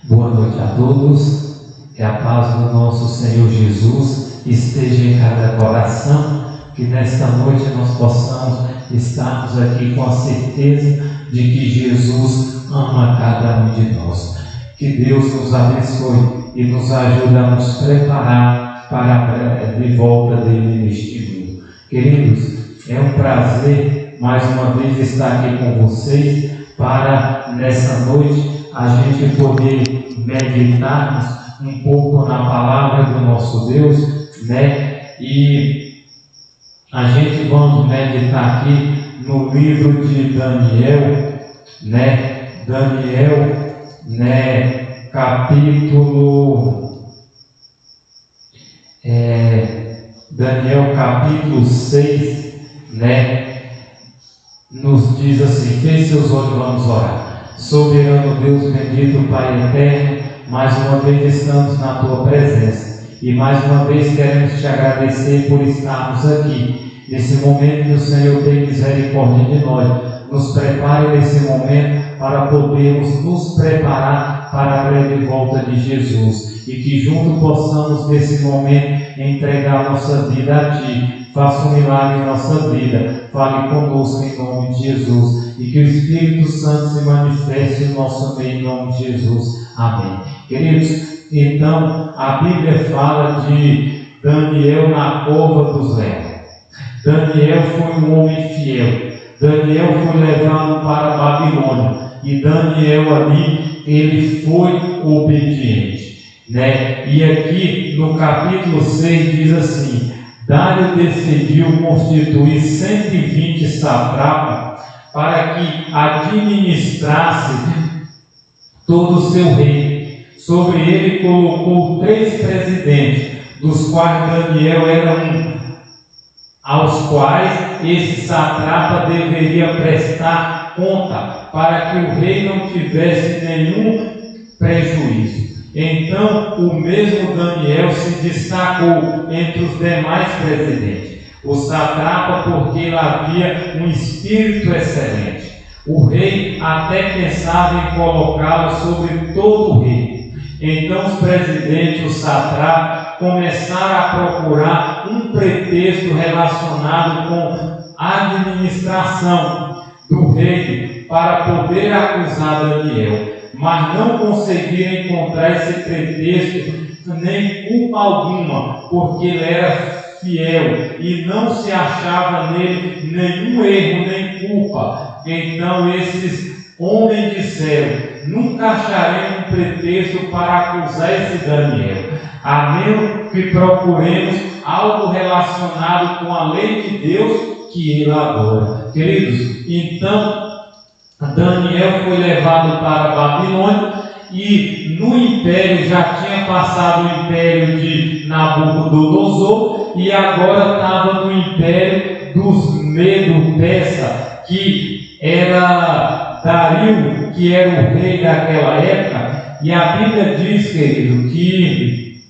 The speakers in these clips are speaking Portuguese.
Boa noite a todos, que a paz do nosso Senhor Jesus esteja em cada coração, que nesta noite nós possamos estarmos aqui com a certeza de que Jesus ama cada um de nós. Que Deus nos abençoe e nos ajude a nos preparar para a breve volta dele neste mundo. Queridos, é um prazer mais uma vez estar aqui com vocês para nessa noite a gente poder meditarmos um pouco na palavra do nosso Deus, né? E a gente vamos meditar aqui no livro de Daniel, né? Daniel capítulo 6, né? Nos diz assim: feche seus olhos, vamos orar. Soberano Deus, bendito Pai eterno, mais uma vez estamos na Tua presença e mais uma vez queremos Te agradecer por estarmos aqui. Nesse momento que o Senhor tem misericórdia de nós, nos prepare nesse momento para podermos nos preparar para a breve volta de Jesus e que juntos possamos nesse momento entregar nossa vida a Ti. Faça um milagre em nossa vida, fale conosco em nome de Jesus e que o Espírito Santo se manifeste no nosso meio em nome de Jesus. Amém. Queridos, então a Bíblia fala de Daniel na cova dos leões. Daniel foi um homem fiel. Daniel foi levado para a Babilônia e Daniel ali, ele foi obediente, né? E aqui no capítulo 6 diz assim: Dário decidiu constituir 120 satrapas para que administrasse todo o seu reino. Sobre ele colocou 3 presidentes, dos quais Daniel era um, aos quais esse satrapa deveria prestar conta, para que o rei não tivesse nenhum prejuízo. Então, o mesmo Daniel se destacou entre os demais presidentes. O satrapa, porque ele havia um espírito excelente. O rei até pensava em colocá-lo sobre todo o reino. Então, os presidentes, os satrapas, começaram a procurar um pretexto relacionado com a administração do reino para poder acusar Daniel. Mas não conseguiram encontrar esse pretexto nem culpa alguma, porque ele era fiel e não se achava nele nenhum erro nem culpa. Então esses homens disseram: nunca acharemos um pretexto para acusar esse Daniel, a menos que procuremos algo relacionado com a lei de Deus que ele adora. Queridos, então Daniel foi levado para a Babilônia e no império já tinha passado o império de Nabucodonosor e agora estava no império dos Medo-Persa, que era Dario, que era o rei daquela época. E a Bíblia diz, querido, que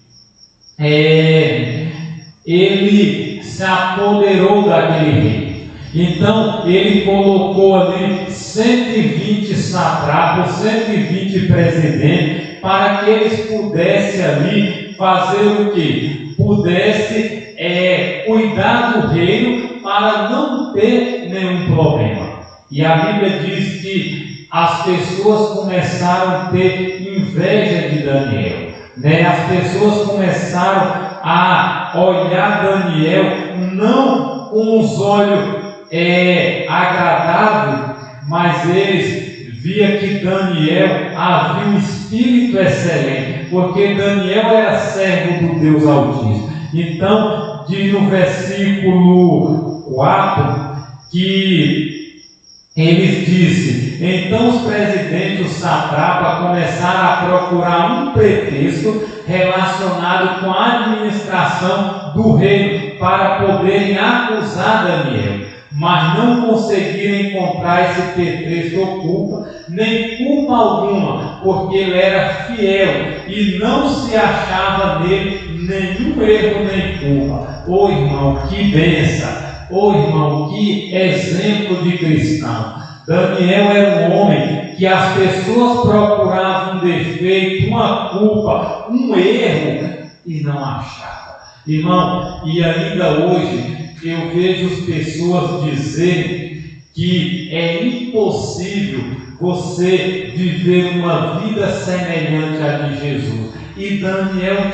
ele se apoderou daquele rei. Então ele colocou ali 120 satrapas, 120 presidentes, para que eles pudessem ali fazer o quê? Pudesse cuidar do reino para não ter nenhum problema. E a Bíblia diz que as pessoas começaram a ter inveja de Daniel, né? As pessoas começaram a olhar Daniel não com os olhos agradável, mas eles viam que Daniel havia um espírito excelente, porque Daniel era servo do Deus Altíssimo. Então, diz no versículo 4 que eles disseram: então os presidentes, os satrapas, começaram a procurar um pretexto relacionado com a administração do reino para poderem acusar Daniel. Mas não conseguiram encontrar esse pretexto ou culpa, nem culpa alguma, porque ele era fiel e não se achava nele nenhum erro nem culpa. Irmão, que bênção! Irmão, que exemplo de cristão! Daniel era um homem que as pessoas procuravam um defeito, uma culpa, um erro e não achavam. Irmão, e ainda hoje eu vejo as pessoas dizerem que é impossível você viver uma vida semelhante à de Jesus. E Daniel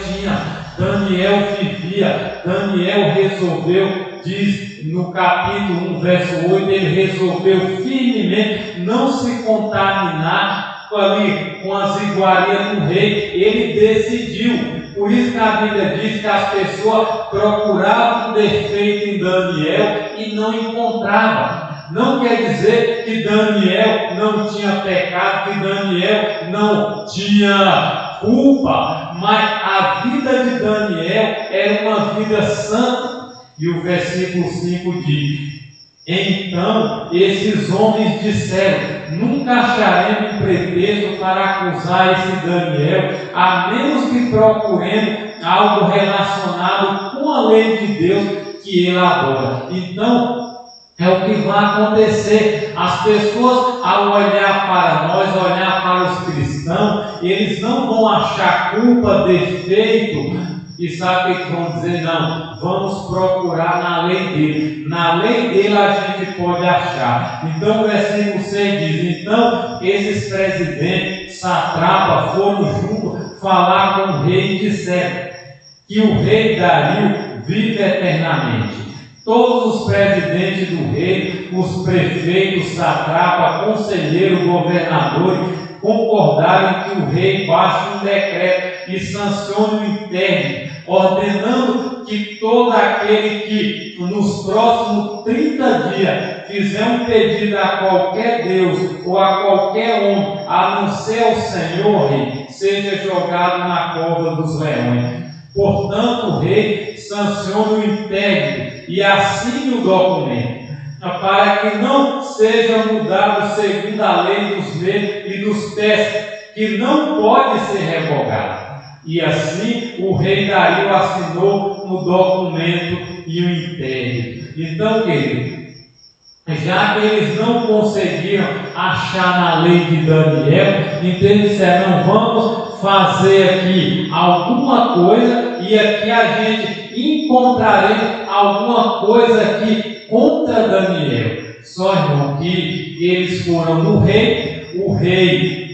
vivia, Daniel resolveu, diz no capítulo 1, verso 8, ele resolveu firmemente não se contaminar ali com as iguarias do rei. Ele decidiu. Por isso que a Bíblia diz que as pessoas procuravam defeito em Daniel e não encontravam. Não quer dizer que Daniel não tinha pecado, que Daniel não tinha culpa, mas a vida de Daniel era uma vida santa. E o versículo 5 diz: então esses homens disseram: nunca acharemos pretexto para acusar esse Daniel, a menos que procuremos algo relacionado com a lei de Deus que ele adora. Então, é o que vai acontecer. As pessoas, ao olhar para nós, olhar para os cristãos, eles não vão achar culpa, defeito, e sabe o que vão dizer? Não, vamos procurar na lei dele. Na lei dele a gente pode achar. Então o versículo 6 diz: então esses presidentes, satrapas, foram juntos falar com o rei e disseram que o rei Dario vive eternamente. Todos os presidentes do rei, os prefeitos, satrapas, conselheiros, governadores, concordaram que o rei baixe um decreto e sancione o intérprete, ordenando que todo aquele que nos próximos 30 dias fizer um pedido a qualquer Deus ou a qualquer homem, a não ser ao Senhor, rei, seja jogado na cova dos leões. Portanto, o rei sanciona o intérprete e assine o documento, para que não seja mudado segundo a lei dos medos e dos testes, que não pode ser revogado. E assim o rei Dario assinou no documento e o intérprete. Então, querido, já que eles não conseguiram achar na lei de Daniel, então eles disseram: não, vamos fazer aqui alguma coisa, e aqui a gente encontraremos alguma coisa aqui contra Daniel. Só, irmão, que eles foram no rei, o rei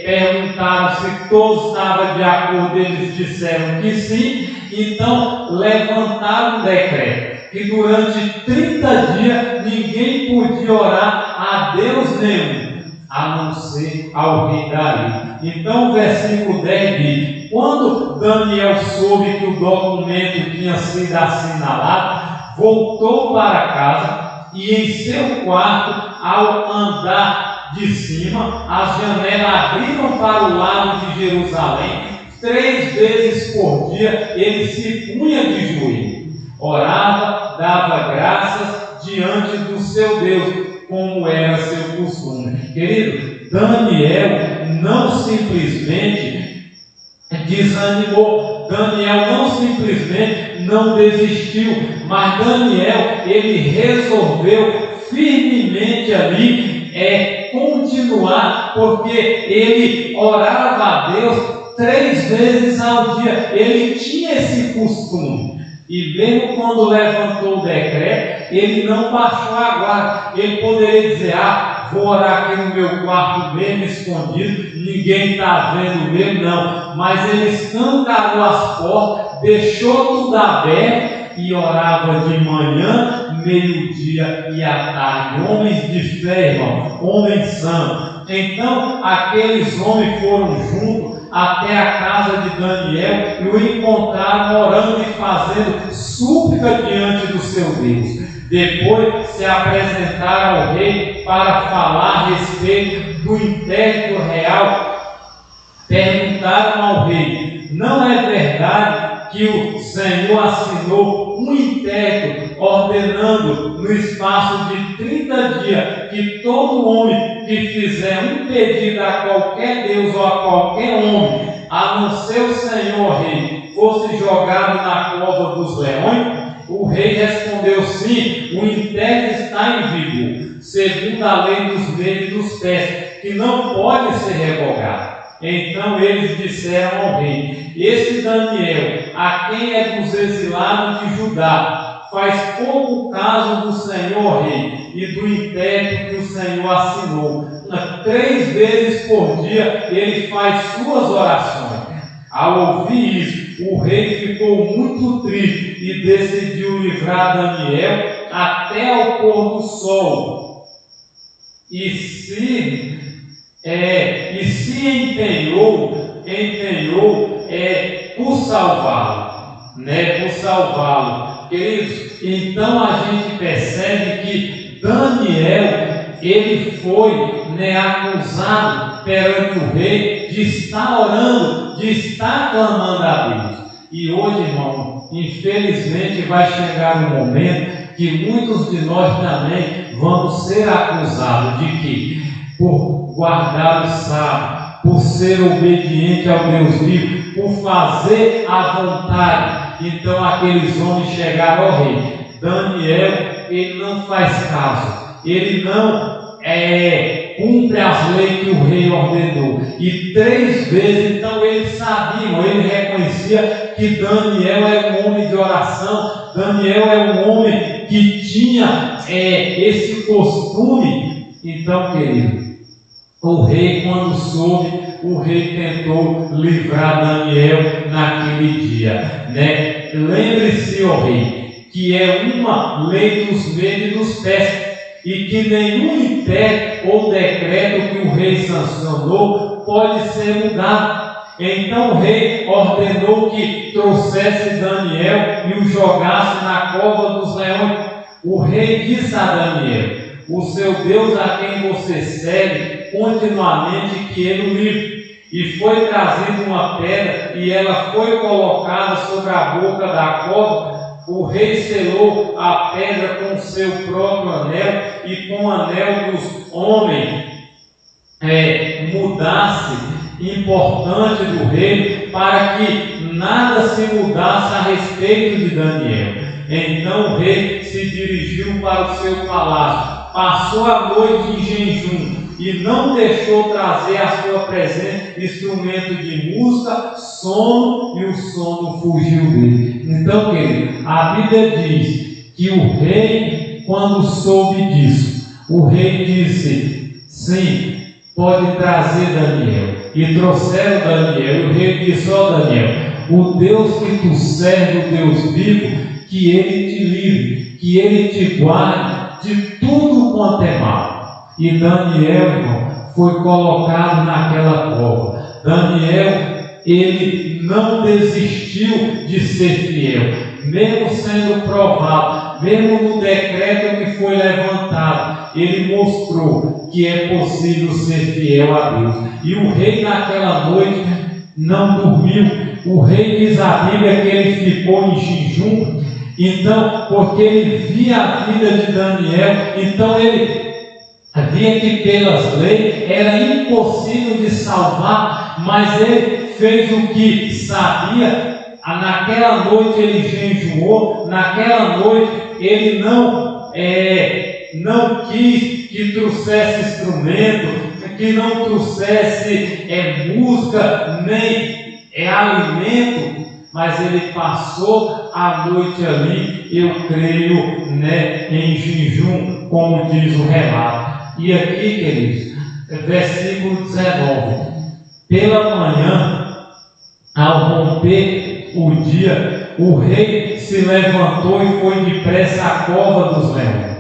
perguntaram se todos estavam de acordo, eles disseram que sim. Então levantaram um decreto que durante 30 dias ninguém podia orar a Deus nenhum, a não ser ao rei Dario. Então o versículo 10 diz: quando Daniel soube que o documento tinha sido assinalado, voltou para casa e em seu quarto, ao andar de cima, as janelas abriram para o lado de Jerusalém. 3 vezes por dia ele se punha de joelho, orava, dava graças diante do seu Deus, como era seu costume. Querido, Daniel não simplesmente desanimou, Daniel não simplesmente não desistiu, mas Daniel, ele resolveu firmemente ali continuar, porque ele orava a Deus 3 vezes ao dia. Ele tinha esse costume, e mesmo quando levantou o decreto, ele não baixou a guarda. Ele poderia dizer: vou orar aqui no meu quarto mesmo escondido, ninguém está vendo mesmo, não. Mas ele escancarou as portas, deixou tudo aberto e orava de manhã, meio-dia e à tarde. Homens de fé, irmão, homens santos. Então aqueles homens foram juntos até a casa de Daniel e o encontraram orando e fazendo súplica diante do seu Deus. Depois se apresentaram ao rei para falar a respeito do intérprete real. Perguntaram ao rei: não é verdade que o Senhor assinou um intérprete ordenando no espaço de 30 dias que todo homem que fizer um pedido a qualquer Deus ou a qualquer homem, a não ser o Senhor rei, fosse jogado na cova dos leões? O rei respondeu: sim, o intérprete está em vigor. segundo a lei dos dedos e dos pés, que não pode ser revogado. Então eles disseram ao rei: esse Daniel, a quem é dos exilados de Judá, faz pouco caso do Senhor rei e do intérprete que o Senhor assinou. 3 vezes por dia ele faz suas orações. Ao ouvir isso, o rei ficou muito triste e decidiu livrar Daniel até ao pôr do sol. E se empenhou por salvá-lo, Queridos, então a gente percebe que Daniel, ele foi acusado perante o rei de estar orando, de estar clamando a Deus. E hoje, irmão, infelizmente vai chegar um momento que muitos de nós também vamos ser acusados de que, por guardar o sábado, por ser obediente ao Deus vivo, por fazer a vontade, então aqueles homens chegaram ao rei. Daniel, ele não faz caso, ele não cumpre as leis que o rei ordenou. E 3 vezes, então eles sabiam, ele reconhecia que Daniel é um homem de oração, Daniel é um homem que tinha esse costume. Então, querido, o rei, quando soube, o rei tentou livrar Daniel naquele dia, Lembre-se, ó rei, que é uma lei dos medos e dos pés, e que nenhum intérprete ou decreto que o rei sancionou pode ser mudado. Então o rei ordenou que trouxesse Daniel e o jogasse na cova dos leões. O rei disse a Daniel: o seu Deus a quem você serve continuamente, que ele o livre. E foi trazida uma pedra e ela foi colocada sobre a boca da cova. O rei selou a pedra com o seu próprio anel e com o anel dos homens mudasse importante do rei, para que nada se mudasse a respeito de Daniel. Então o rei se dirigiu para o seu palácio, passou a noite em jejum e não deixou trazer à sua presença instrumento de música, sono, e o sono fugiu dele. Então, querido, a Bíblia diz que o rei, quando soube disso, o rei disse: sim, pode trazer Daniel. E trouxeram Daniel. E o rei disse: ó Daniel, o Deus que tu serve, o Deus vivo, que ele te livre, que ele te guarde de tudo quanto é mal. E Daniel, irmão, foi colocado naquela cova. Daniel, ele não desistiu de ser fiel, mesmo sendo provado, mesmo no decreto que foi levantado, ele mostrou que é possível ser fiel a Deus. E o rei naquela noite não dormiu. O rei, diz a Bíblia, que ele ficou em jejum. Então, porque ele via a vida de Daniel, então ele via que pelas leis era impossível de salvar, mas ele fez o que sabia. Naquela noite ele jejuou, naquela noite ele não quis que trouxesse instrumento, que não trouxesse música, nem alimento, mas ele passou a noite ali, eu creio, em jejum, como diz o relato. E aqui, queridos, versículo 19: pela manhã, ao romper o dia, o rei se levantou e foi depressa à cova dos leões.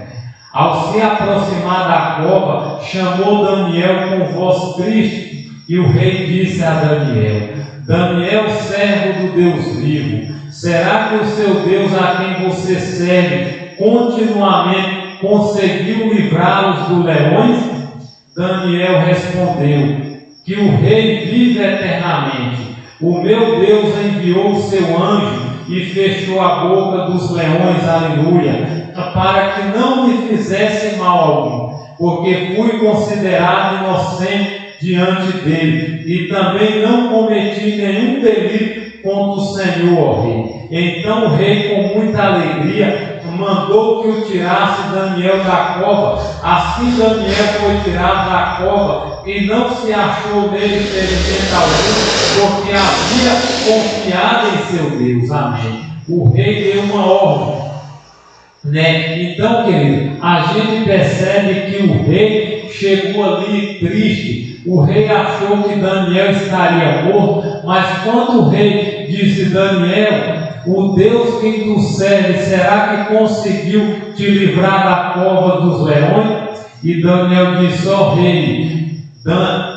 Ao se aproximar da cova, chamou Daniel com voz triste, e o rei disse a Daniel: Daniel, servo do Deus vivo, será que o seu Deus a quem você serve continuamente conseguiu livrá-los dos leões? Daniel respondeu: que o rei vive eternamente. O meu Deus enviou o seu anjo e fechou a boca dos leões, aleluia, para que não me fizesse mal algum, porque fui considerado inocente diante dele, e também não cometi nenhum delito contra o Senhor, ó rei. Então o rei, com muita alegria, mandou que o tirasse Daniel da cova. Assim Daniel foi tirado da cova e não se achou nele ferimento algum, porque havia confiado em seu Deus. Amém. O rei deu uma ordem, né? Então, querido, a gente percebe que o rei chegou ali triste. O rei achou que Daniel estaria morto, mas quando o rei disse: Daniel, o Deus que tu serve, será que conseguiu te livrar da cova dos leões? E Daniel disse: ó rei,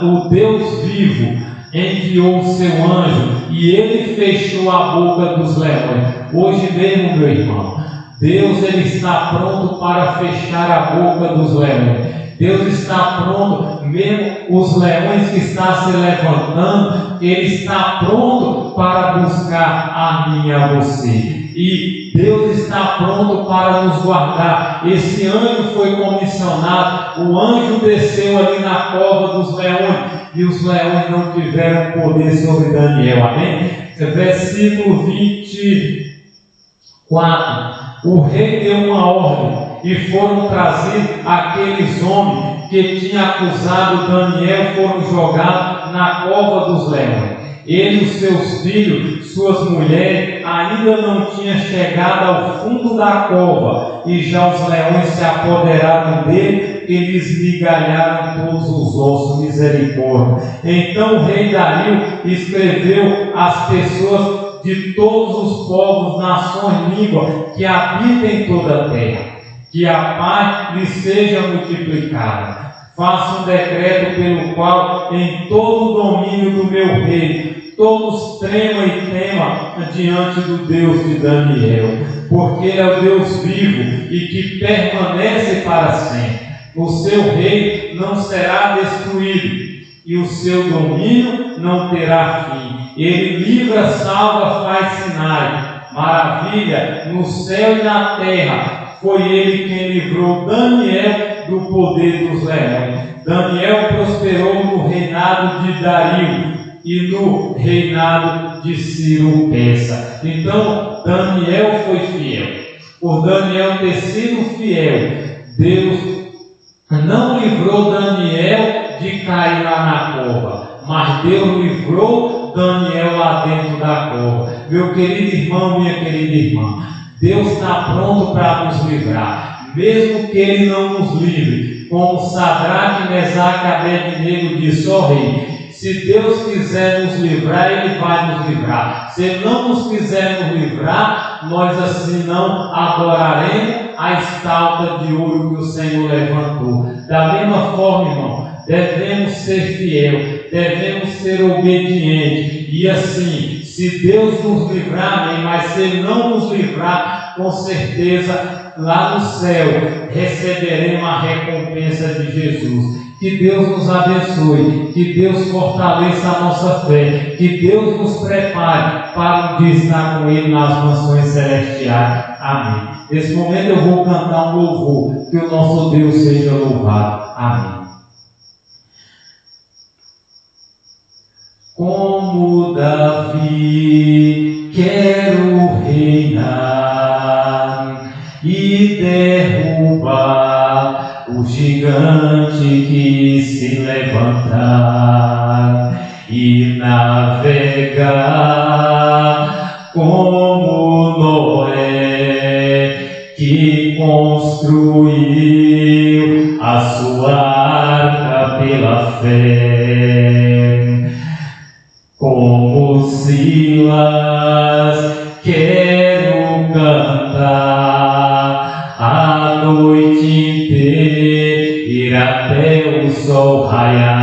o Deus vivo enviou o seu anjo e ele fechou a boca dos leões. Hoje mesmo, meu irmão, Deus ele está pronto para fechar a boca dos leões. Deus está pronto, mesmo os leões que estão se levantando, Ele está pronto para buscar a mim e a você. E Deus está pronto para nos guardar. Esse anjo foi comissionado, o anjo desceu ali na cova dos leões, e os leões não tiveram poder sobre Daniel. Amém? Versículo 24. O rei deu uma ordem e foram trazidos aqueles homens que tinham acusado Daniel, foram jogados na cova dos leões. Ele, os seus filhos, suas mulheres, ainda não tinham chegado ao fundo da cova, e já os leões se apoderaram dele e lhes migalharam todos os ossos. Misericórdia. Então o rei Dario escreveu às pessoas de todos os povos, nações, línguas que habitam em toda a terra, que a paz lhes seja multiplicada. Faça um decreto pelo qual, em todo o domínio do meu reino, todos tremam e temam diante do Deus de Daniel, porque Ele é o Deus vivo e que permanece para sempre. O seu reino não será destruído e o seu domínio não terá fim. Ele livra, salva, faz sinais, maravilha no céu e na terra. Foi Ele quem livrou Daniel do poder dos leões. Daniel prosperou no reinado de Dario e no reinado de Ciro Persa. Então Daniel foi fiel. Por Daniel ter sido fiel, Deus não livrou Daniel de cair lá na cova, mas Deus livrou Daniel lá dentro da cova. Meu querido irmão, minha querida irmã, Deus está pronto para nos livrar, mesmo que Ele não nos livre, como Sadraque, Mesaque e Abednego disse: ó rei, se Deus quiser nos livrar, Ele vai nos livrar. Se Ele não nos quiser nos livrar, nós assim não adoraremos a estátua de ouro que o Senhor levantou. Da mesma forma, irmão, devemos ser fiel, devemos ser obedientes, e assim, se Deus nos livrar, amém, mas se Ele não nos livrar, com certeza lá no céu receberemos a recompensa de Jesus. Que Deus nos abençoe, que Deus fortaleça a nossa fé, que Deus nos prepare para um dia estar com Ele nas mansões celestiais. Amém. Nesse momento eu vou cantar um louvor, que o nosso Deus seja louvado. Amém. Como Davi quero reinar e derrubar o gigante que se levantar e navegar como Noé, que construiu a sua arca pela fé. Como Silas quero cantar a noite inteira até o sol raiar.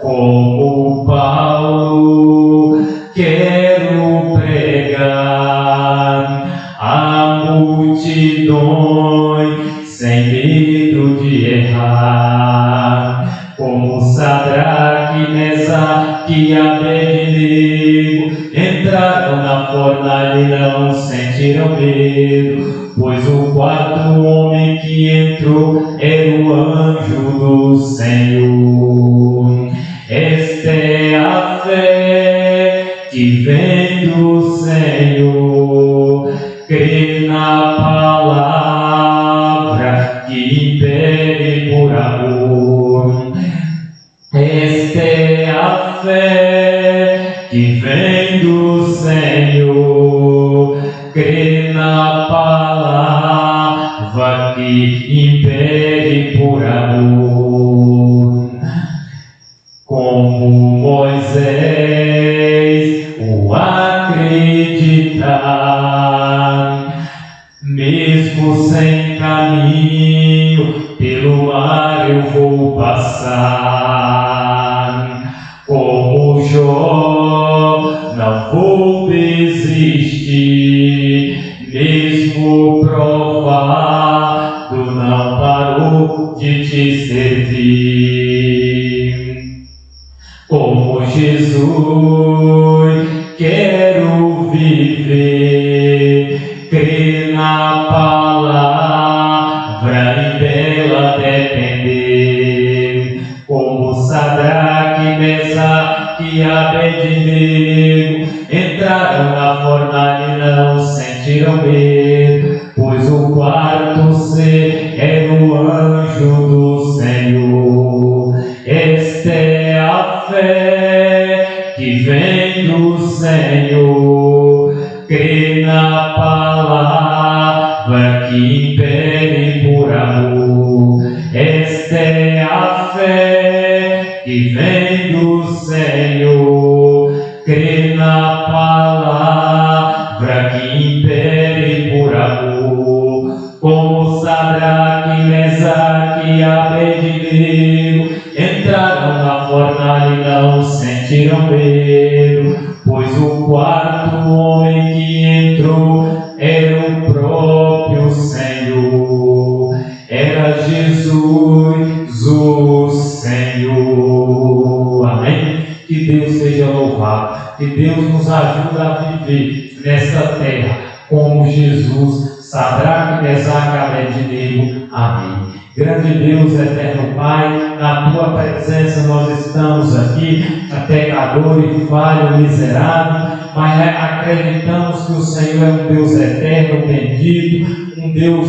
Como Paulo quero pregar a multidões sem medo de errar. Como Sadraque, Mesaque e Abednego entraram na fornalha e não sentiram medo, pois o quarto homem que entrou era o anjo do Senhor. Esta é a fé que vem do Senhor. palavra que impere por amor. Esta é a fé que vem do Senhor. Crê na palavra que impere por amor. Como Moisés o acreditar, mesmo sem caminho, pelo mar eu vou passar. Como Jó, não vou desistir, mesmo provado, não parou de te servir. Como Jesus, quero viver, crer na palavra e dela depender. Como Sadraque, Mesaque e Abednego entraram na fornalha e não sentiram medo, pois o quarto ser era o anjo do Senhor. Esta é a fé que vem do Senhor. Crê na palavra que impere por amor. Esta é a fé que vem do Senhor. Crê na palavra que impere por amor. Como Sadraque, Mesaque e Abednego entraram na fornalha e não sentiram medo, pois o quarto homem que entrou era o próprio Senhor. Era Jesus, o Senhor. Amém? Que Deus seja louvado. Que Deus nos ajude a viver nessa terra como Jesus, Sadraque, Mesaque e Abednego. Amém. Grande Deus, eterno Pai, na Tua presença nós estamos aqui, pecador e falho, miserável, mas acreditamos que o Senhor é um Deus eterno, bendito, um Deus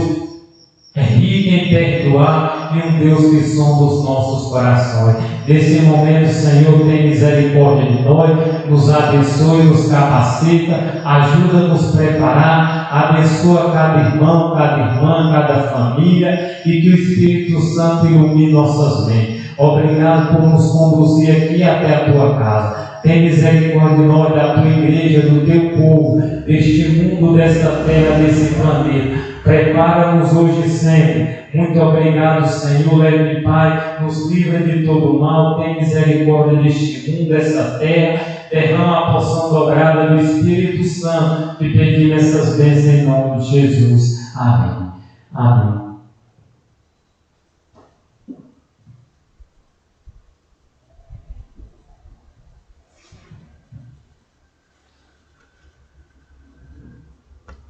rico em perdoar e um Deus que sonda os nossos corações. Nesse momento, Senhor, tem misericórdia de nós, nos abençoe, nos capacita, ajuda a nos preparar, abençoa cada irmão, cada irmã, cada família e que o Espírito Santo ilumine nossas mentes. Obrigado por nos conduzir aqui até a Tua casa. Tem misericórdia de nós, da Tua igreja, do Teu povo, deste mundo, desta terra, desse planeta. Prepara-nos hoje e sempre. Muito obrigado, Senhor. Leve, Pai, nos livra de todo mal. Tem misericórdia deste mundo, dessa terra. Derrama a porção dobrada do Espírito Santo. E pedimos essas bênçãos em nome de Jesus. Amém. Amém.